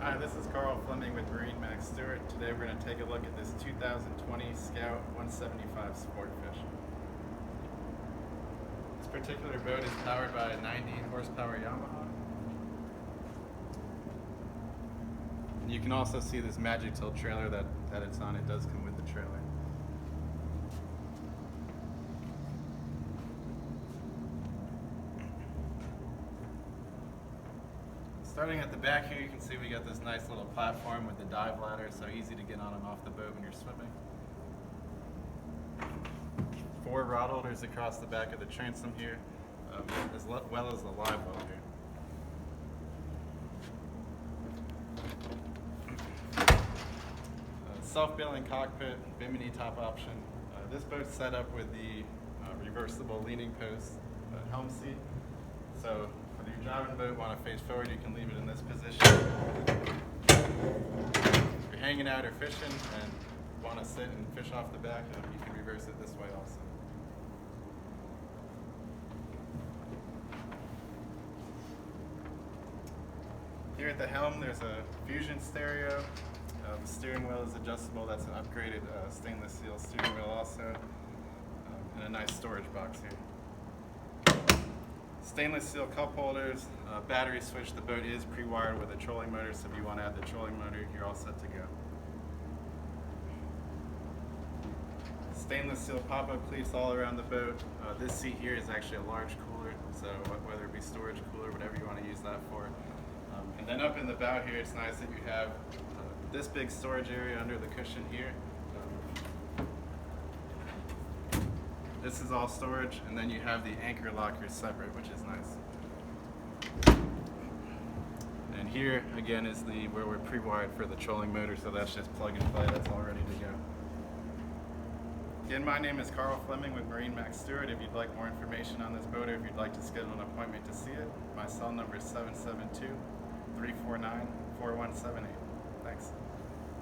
Hi, this is Carl Fleming with MarineMax Stuart. Today we're going to take a look at this 2020 Scout 175 Sportfish. This particular boat is powered by a 90 horsepower Yamaha. And you can also see this Magic Tilt trailer that it's on. It does come with the trailer. Starting at the back here, you can see we got this nice little platform with the dive ladder, so easy to get on and off the boat when you're swimming. 4 rod holders across the back of the transom here, as well as the live well here. Self-bailing cockpit, bimini top option. This boat's set up with the reversible leaning post helm seat. So if you're driving the boat, want to face forward, you can leave it in this position. If you're hanging out or fishing and want to sit and fish off the back, you can reverse it this way also. Here at the helm, there's a fusion stereo. The steering wheel is adjustable. That's an upgraded stainless steel steering wheel also. And a nice storage box here. Stainless steel cup holders, battery switch. The boat is pre-wired with a trolling motor, so if you want to add the trolling motor, you're all set to go. Stainless steel pop-up cleats all around the boat. This seat here is actually a large cooler, so whether it be storage cooler, whatever you want to use that for. And then up in the bow here, it's nice that you have this big storage area under the cushion here. This is all storage, and then you have the anchor lockers separate, which is nice. And here again is where we're pre-wired for the trolling motor, so that's just plug and play, that's all ready to go. Again, my name is Carl Fleming with MarineMax Stuart. If you'd like more information on this boat, or if you'd like to schedule an appointment to see it, my cell number is 772-349-4178. Thanks.